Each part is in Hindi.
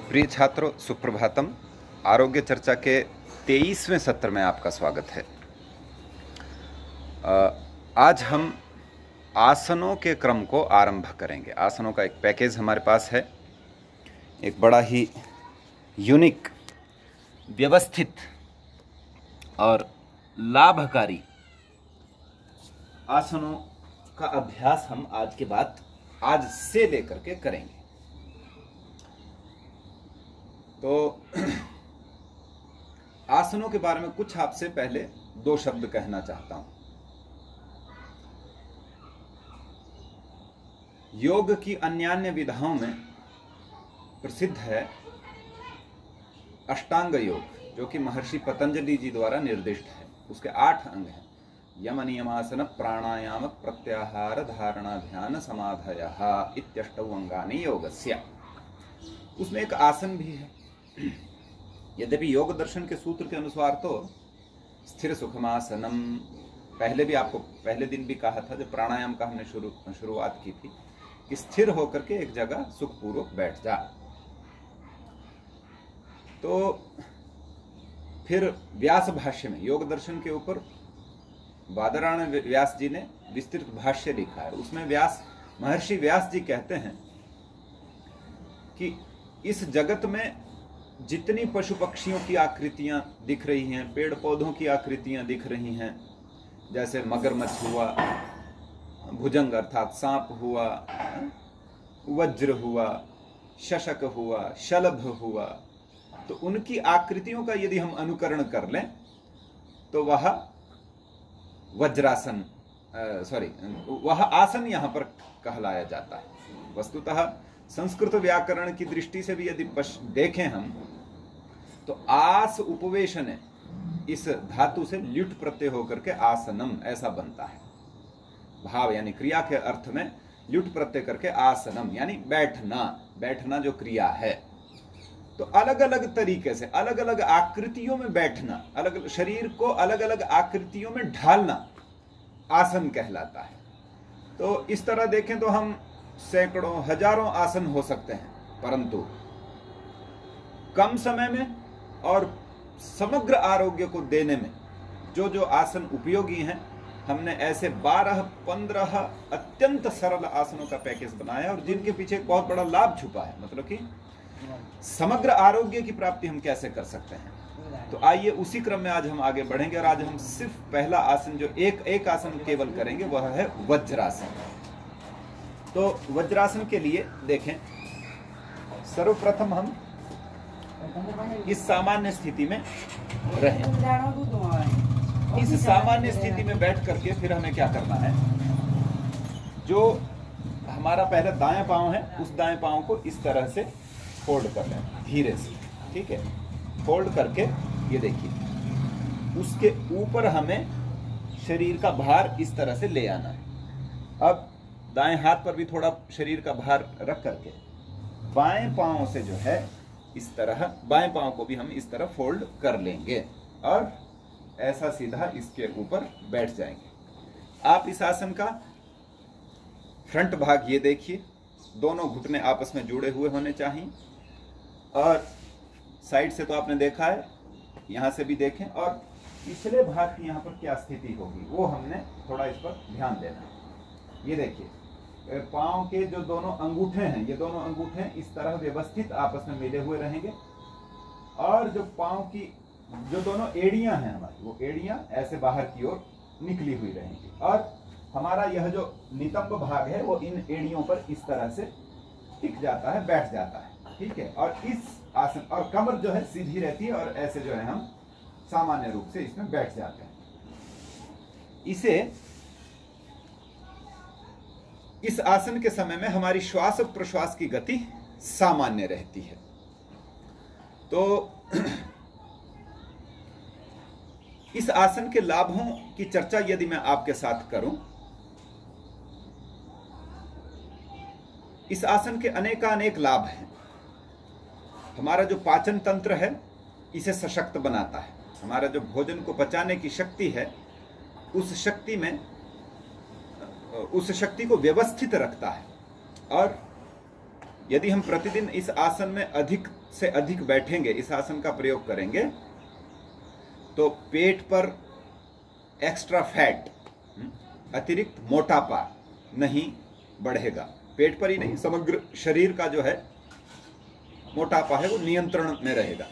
प्रिय छात्रों, सुप्रभातम। आरोग्य चर्चा के 23वें सत्र में आपका स्वागत है। आज हम आसनों के क्रम को आरंभ करेंगे। आसनों का एक पैकेज हमारे पास है, एक बड़ा ही यूनिक, व्यवस्थित और लाभकारी आसनों का अभ्यास हम आज से लेकर के करेंगे। तो आसनों के बारे में कुछ आपसे पहले दो शब्द कहना चाहता हूं। योग की अन्यान्य विधाओं में प्रसिद्ध है अष्टांग योग, जो कि महर्षि पतंजलि जी द्वारा निर्दिष्ट है। उसके 8 अंग हैं: यम नियमासन प्राणायाम प्रत्याहार धारणा ध्यान समाधयः इत्यष्टौ अंगानि योगस्य। उसमें एक आसन भी है। यद्यपि योग दर्शन के सूत्र के अनुसार तो स्थिर सुखमासनम, पहले दिन भी कहा था, जब प्राणायाम का हमने शुरुआत की थी, कि स्थिर होकर के एक जगह सुखपूर्वक बैठ जा। तो फिर व्यास भाष्य में योग दर्शन के ऊपर बादरायण व्यास जी ने विस्तृत भाष्य लिखा है। उसमें महर्षि व्यास जी कहते हैं कि इस जगत में जितनी पशु पक्षियों की आकृतियां दिख रही हैं, पेड़ पौधों की आकृतियां दिख रही हैं, जैसे मगरमच्छ हुआ, भुजंग अर्थात सांप हुआ, वज्र हुआ, शशक हुआ, शलभ हुआ, तो उनकी आकृतियों का यदि हम अनुकरण कर लें तो वह वज्रासन वह आसन यहां पर कहलाया जाता है। वस्तुतः संस्कृत व्याकरण की दृष्टि से भी यदि देखें हम, तो आस उपवेशन, इस धातु से ल्युट प्रत्यय होकर के आसनम ऐसा बनता है। भाव यानी क्रिया के अर्थ में ल्युट प्रत्यय करके आसनम यानी बैठना जो क्रिया है। तो अलग अलग तरीके से अलग अलग आकृतियों में बैठना, शरीर को अलग अलग आकृतियों में ढालना आसन कहलाता है। तो इस तरह देखें तो हम सैकड़ों हजारों आसन हो सकते हैं, परंतु कम समय में और समग्र आरोग्य को देने में जो आसन उपयोगी हैं, हमने ऐसे 12-15 अत्यंत सरल आसनों का पैकेज बनाया, और जिनके पीछे एक बहुत बड़ा लाभ छुपा है, मतलब कि समग्र आरोग्य की प्राप्ति हम कैसे कर सकते हैं। तो आइए उसी क्रम में आज हम आगे बढ़ेंगे, और आज हम सिर्फ पहला आसन, जो एक आसन केवल करेंगे, वह है वज्रासन। तो वज्रासन के लिए देखें, सर्वप्रथम हम इस सामान्य स्थिति में रहें। इस सामान्य स्थिति में बैठ करके फिर हमें क्या करना है, जो हमारा पहले दाएं पांव है, उस दाएं पांव को इस तरह से फोल्ड कर लें, धीरे से, ठीक है। फोल्ड करके ये देखिए, उसके ऊपर हमें शरीर का भार इस तरह से ले आना है। अब दाएं हाथ पर भी थोड़ा शरीर का भार रख करके बाएं पांव से जो है इस तरह, बाएं पांव को भी हम इस तरह फोल्ड कर लेंगे और ऐसा सीधा इसके ऊपर बैठ जाएंगे। आप इस आसन का फ्रंट भाग ये देखिए, दोनों घुटने आपस में जुड़े हुए होने चाहिए, और साइड से तो आपने देखा है, यहां से भी देखें, और पिछले भाग की यहां पर क्या स्थिति होगी वो हमने थोड़ा इस पर ध्यान देना है। ये देखिए, पांव के जो दोनों अंगूठे हैं, ये दोनों अंगूठे इस तरह व्यवस्थित आपस में मिले हुए रहेंगे, और जो पांव की जो दोनों एड़ियां हैं हमारी, वो एड़ियां ऐसे बाहर की ओर निकली हुई रहेंगी, और हमारा यह जो नितंब भाग है वो इन एड़ियों पर इस तरह से टिक जाता है, बैठ जाता है, ठीक है। और इस आसन, और कमर जो है सीधी रहती है, और ऐसे जो है हम सामान्य रूप से इसमें बैठ जाते हैं। इस आसन के समय में हमारी श्वास प्रश्वास की गति सामान्य रहती है। तो इस आसन के लाभों की चर्चा यदि मैं आपके साथ करूं, इस आसन के अनेकानेक लाभ हैं। हमारा जो पाचन तंत्र है इसे सशक्त बनाता है। हमारा जो भोजन को पचाने की शक्ति है, उस शक्ति को व्यवस्थित रखता है, और यदि हम प्रतिदिन इस आसन में अधिक से अधिक बैठेंगे, इस आसन का प्रयोग करेंगे, तो पेट पर एक्स्ट्रा फैट, अतिरिक्त मोटापा नहीं बढ़ेगा। पेट पर ही नहीं, समग्र शरीर का जो है मोटापा है वो नियंत्रण में रहेगा।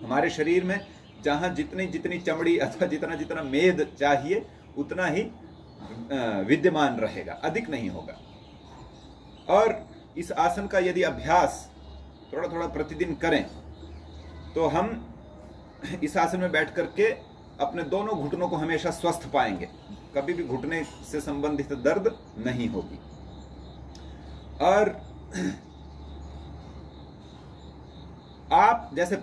हमारे शरीर में जहां जितनी जितनी चमड़ी अथवा जितना जितना मेद चाहिए उतना ही विद्यमान रहेगा, अधिक नहीं होगा। और इस आसन का यदि अभ्यास थोड़ा थोड़ा प्रतिदिन करें तो हम इस आसन में बैठ करके अपने दोनों घुटनों को हमेशा स्वस्थ पाएंगे, कभी भी घुटने से संबंधित दर्द नहीं होगी। और आप जैसे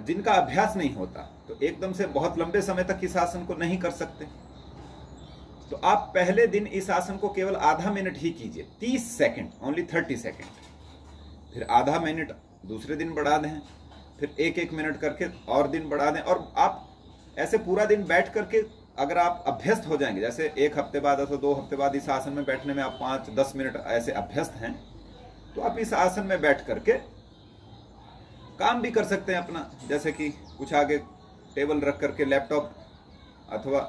जिनका अभ्यास नहीं होता तो एकदम से बहुत लंबे समय तक इस आसन को नहीं कर सकते, तो आप पहले दिन इस आसन को केवल आधा मिनट ही कीजिए, 30 सेकंड, ओनली 30 सेकंड। फिर आधा मिनट दूसरे दिन बढ़ा दें, फिर 1-1 मिनट करके और दिन बढ़ा दें। और आप ऐसे पूरा दिन बैठ करके अगर आप अभ्यस्त हो जाएंगे, जैसे 1 हफ्ते बाद अथवा 2 हफ्ते बाद इस आसन में बैठने में आप 5-10 मिनट ऐसे अभ्यस्त हैं, तो आप इस आसन में बैठ करके काम भी कर सकते हैं अपना, जैसे कि कुछ आगे टेबल रख करके लैपटॉप अथवा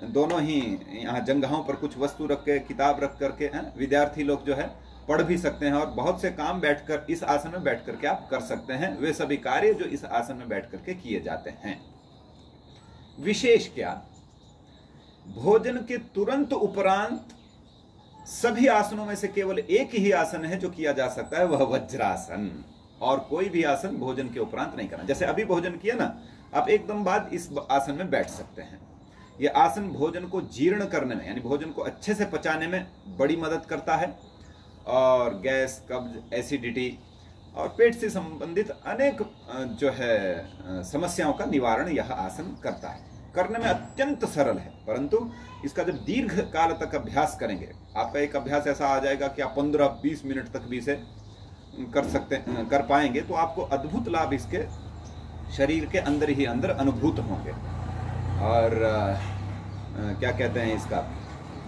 दोनों ही यहाँ जंगहों पर कुछ वस्तु रख के, किताब रख करके विद्यार्थी लोग जो है पढ़ भी सकते हैं। और बहुत से काम बैठकर इस आसन में बैठ करके आप कर सकते हैं, वे सभी कार्य जो इस आसन में बैठ करके किए जाते हैं। विशेष क्या, भोजन के तुरंत उपरांत सभी आसनों में से केवल एक ही आसन है जो किया जा सकता है, वह वज्रासन। और कोई भी आसन भोजन के उपरांत नहीं करना। जैसे अभी भोजन किया ना, आप एकदम बाद इस आसन में बैठ सकते हैं। यह आसन भोजन को जीर्ण करने में, यानी भोजन को अच्छे से पचाने में बड़ी मदद करता है, और गैस, कब्ज, एसिडिटी और पेट से संबंधित अनेक जो है समस्याओं का निवारण यह आसन करता है। करने में अत्यंत सरल है, परंतु इसका जब दीर्घ काल तक अभ्यास करेंगे, आपका एक अभ्यास ऐसा आ जाएगा कि आप 15-20 मिनट तक भी इसे कर पाएंगे, तो आपको अद्भुत लाभ इसके शरीर के अंदर ही अंदर अनुभूत होंगे। और क्या कहते हैं इसका,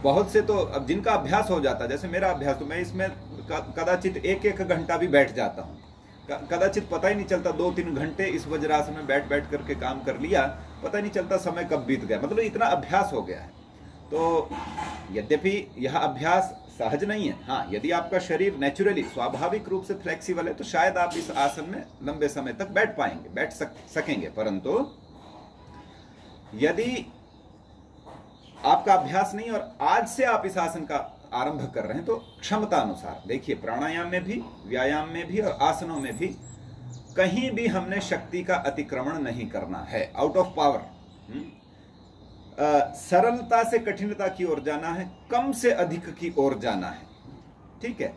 बहुत से तो अब जिनका अभ्यास हो जाता है, जैसे मेरा अभ्यास, तो मैं इसमें कदाचित 1-1 घंटा भी बैठ जाता हूँ, कदाचित पता ही नहीं चलता। 2-3 घंटे इस वज्रासन में बैठ बैठ करके काम कर लिया, पता ही नहीं चलता समय कब बीत गया, मतलब इतना अभ्यास हो गया है। तो यद्यपि यह अभ्यास सहज नहीं है, हाँ, यदि आपका शरीर नेचुरली स्वाभाविक रूप से फ्लेक्सिबल है तो शायद आप इस आसन में लंबे समय तक बैठ पाएंगे, बैठ सकेंगे। परंतु यदि आपका अभ्यास नहीं और आज से आप इस आसन का आरंभ कर रहे हैं, तो क्षमता अनुसार देखिए, प्राणायाम में भी, व्यायाम में भी और आसनों में भी कहीं भी हमने शक्ति का अतिक्रमण नहीं करना है, आउट ऑफ पावर। सरलता से कठिनता की ओर जाना है, कम से अधिक की ओर जाना है, ठीक है।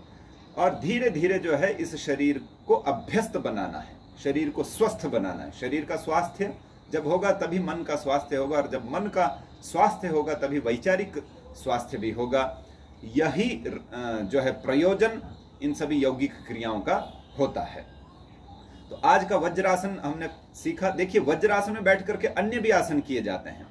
और धीरे धीरे जो है इस शरीर को अभ्यस्त बनाना है, शरीर को स्वस्थ बनाना है। शरीर का स्वास्थ्य जब होगा तभी मन का स्वास्थ्य होगा, और जब मन का स्वास्थ्य होगा तभी वैचारिक स्वास्थ्य भी होगा। यही जो है प्रयोजन इन सभी यौगिक क्रियाओं का होता है। तो आज का वज्रासन हमने सीखा। देखिए, वज्रासन में बैठ करके अन्य भी आसन किए जाते हैं,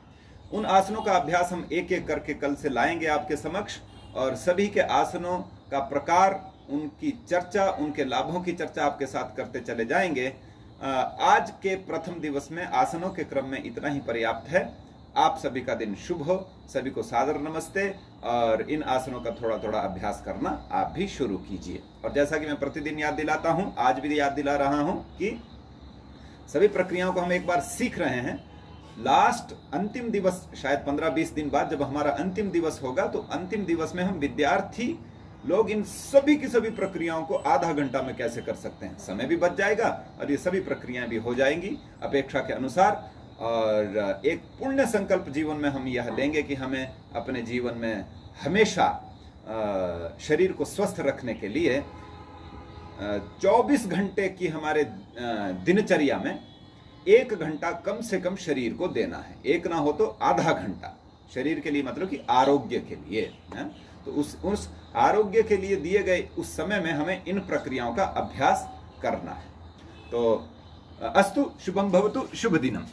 उन आसनों का अभ्यास हम एक एक करके कल से लाएंगे आपके समक्ष, और सभी के आसनों का प्रकार, उनकी चर्चा, उनके लाभों की चर्चा आपके साथ करते चले जाएंगे। आज के प्रथम दिवस में आसनों के क्रम में इतना ही पर्याप्त है। आप सभी का दिन शुभ हो, सभी को सादर नमस्ते। और इन आसनों का थोड़ा थोड़ा अभ्यास करना आप भी शुरू कीजिए। और जैसा कि मैं प्रतिदिन याद दिलाता हूं, आज भी याद दिला रहा हूं कि सभी प्रक्रियाओं को हम एक बार सीख रहे हैं। लास्ट अंतिम दिवस, शायद 15-20 दिन बाद जब हमारा अंतिम दिवस होगा, तो अंतिम दिवस में हम विद्यार्थी लोग इन सभी की सभी प्रक्रियाओं को आधा घंटा में कैसे कर सकते हैं। समय भी बच जाएगा और ये सभी प्रक्रियाएं भी हो जाएंगी अपेक्षा के अनुसार। और एक पुण्य संकल्प जीवन में हम यह लेंगे कि हमें अपने जीवन में हमेशा शरीर को स्वस्थ रखने के लिए 24 घंटे की हमारे दिनचर्या में 1 घंटा कम से कम शरीर को देना है। 1 ना हो तो आधा घंटा शरीर के लिए, मतलब कि आरोग्य के लिए है। तो उस आरोग्य के लिए दिए गए उस समय में हमें इन प्रक्रियाओं का अभ्यास करना है। तो अस्तु, शुभम भवतु, शुभ दिनम।